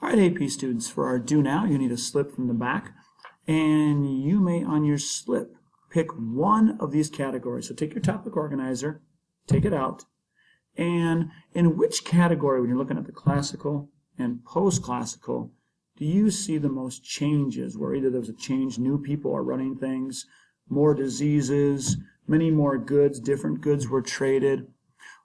All right, AP students, for our do now, you need a slip from the back, and you may on your slip pick one of these categories. So take your topic organizer, take it out, and in which category, when you're looking at the classical and post-classical, do you see the most changes, where either there's a change, new people are running things, more diseases, many more goods, different goods were traded?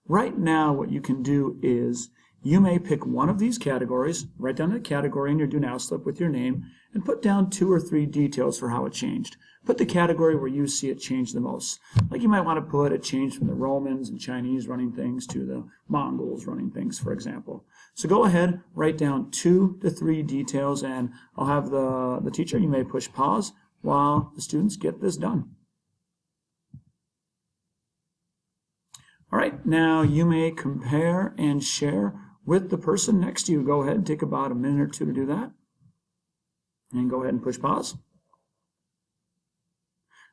Right now, what you can do is you may pick one of these categories, write down the category in your do now slip with your name, and put down 2 or 3 details for how it changed. Put the category where you see it change the most. Like you might want to put a change from the Romans and Chinese running things to the Mongols running things, for example. So go ahead, write down 2 to 3 details, and I'll have the teacher, you may push pause while the students get this done. All right, now you may compare and share with the person next to you. Go ahead and take about a minute or 2 to do that. And go ahead and push pause.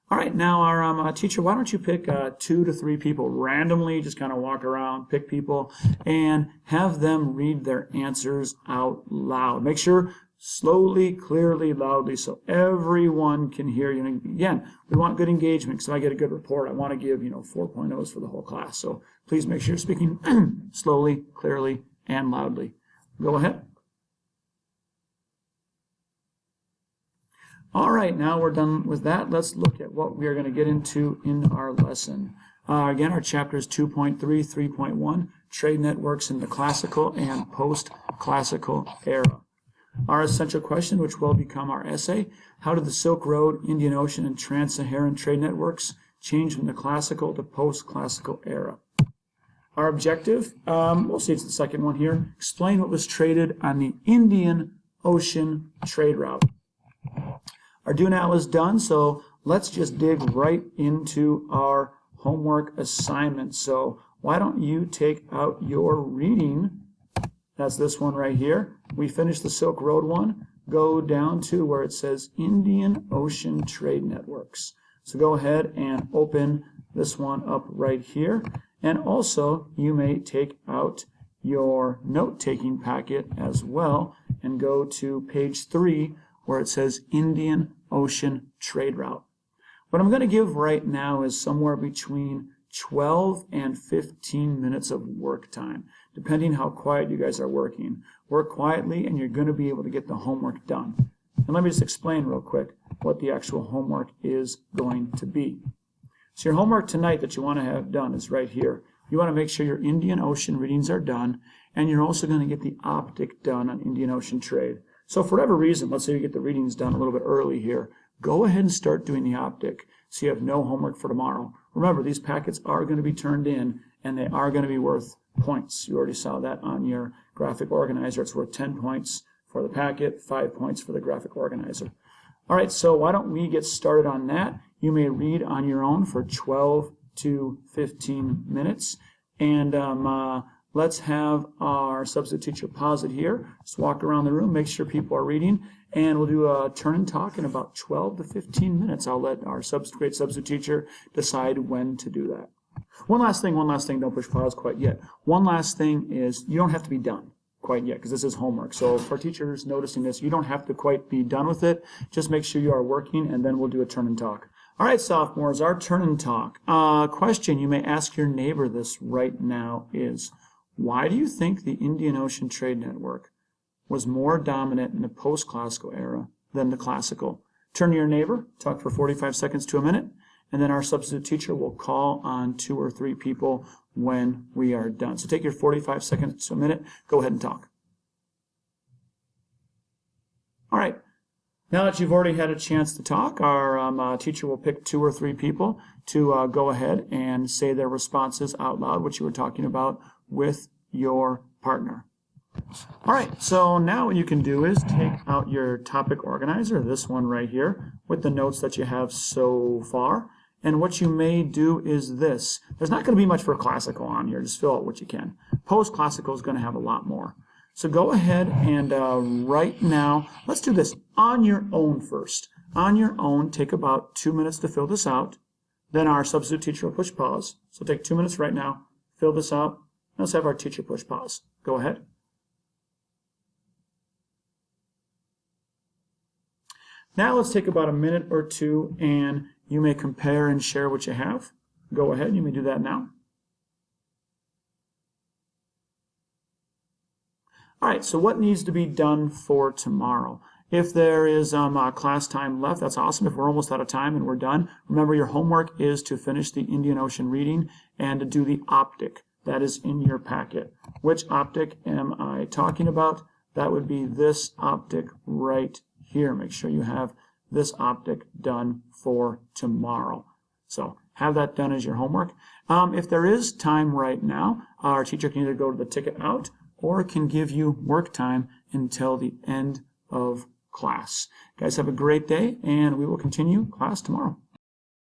All right, now our teacher, why don't you pick 2 to 3 people randomly, just kind of walk around, pick people, and have them read their answers out loud. Make sure slowly, clearly, loudly, so everyone can hear you. And again, we want good engagement, because if I get a good report, I want to give 4.0s for the whole class. So please make sure you're speaking slowly, clearly, and loudly. Go ahead. All right, now we're done with that. Let's look at what we are going to get into in our lesson. Again, our chapter is 2.3, 3.1, Trade Networks in the Classical and Post-Classical Era. Our essential question, which will become our essay, how did the Silk Road, Indian Ocean, and Trans-Saharan trade networks change from the classical to post-classical era? Our objective, we'll see it's the second one here, explain what was traded on the Indian Ocean trade route. Our do now is done, so let's just dig right into our homework assignment. So why don't you take out your reading? That's this one right here. We finished the Silk Road one. Go down to where it says Indian Ocean Trade Networks. So go ahead and open this one up right here. And also, you may take out your note-taking packet as well and go to page 3 where it says Indian Ocean Trade Route. What I'm going to give right now is somewhere between 12 and 15 minutes of work time, depending how quiet you guys are working. Work quietly and you're going to be able to get the homework done. And let me just explain real quick what the actual homework is going to be. So your homework tonight that you want to have done is right here. You want to make sure your Indian Ocean readings are done, and you're also going to get the optic done on Indian Ocean trade. So for whatever reason, let's say you get the readings done a little bit early here, go ahead and start doing the optic so you have no homework for tomorrow. Remember, these packets are going to be turned in, and they are going to be worth points. You already saw that on your graphic organizer. It's worth 10 points for the packet, 5 points for the graphic organizer. All right, so why don't we get started on that? You may read on your own for 12 to 15 minutes. And let's have our substitute teacher pause it here. Just walk around the room, make sure people are reading, and we'll do a turn and talk in about 12 to 15 minutes. I'll let our great substitute teacher decide when to do that. One last thing, don't push pause quite yet. One last thing is you don't have to be done quite yet, because this is homework. So for teachers noticing this, you don't have to quite be done with it. Just make sure you are working, and then we'll do a turn and talk. All right, sophomores, our turn and talk. Question you may ask your neighbor this right now is, why do you think the Indian Ocean Trade Network was more dominant in the post-classical era than the classical? Turn to your neighbor, talk for 45 seconds to a minute, and then our substitute teacher will call on 2 or 3 people when we are done. So take your 45 seconds to a minute, go ahead and talk. All right. Now that you've already had a chance to talk, our teacher will pick 2 or 3 people to go ahead and say their responses out loud, which you were talking about with your partner. All right, so now what you can do is take out your topic organizer, this one right here, with the notes that you have so far. And what you may do is this. There's not going to be much for classical on here. Just fill out what you can. Post-classical is going to have a lot more. So go ahead and right now, let's do this on your own first. On your own, take about 2 minutes to fill this out. Then our substitute teacher will push pause. So take 2 minutes right now, fill this out. Let's have our teacher push pause. Go ahead. Now let's take about a minute or two and you may compare and share what you have. Go ahead, you may do that now. All right, so what needs to be done for tomorrow? If there is class time left, that's awesome. If we're almost out of time and we're done, remember your homework is to finish the Indian Ocean reading and to do the optic. That is in your packet. Which optic am I talking about? That would be this optic right here. Make sure you have this optic done for tomorrow. So have that done as your homework. If there is time right now, our teacher can either go to the ticket out or can give you work time until the end of class. Guys, have a great day, and we will continue class tomorrow.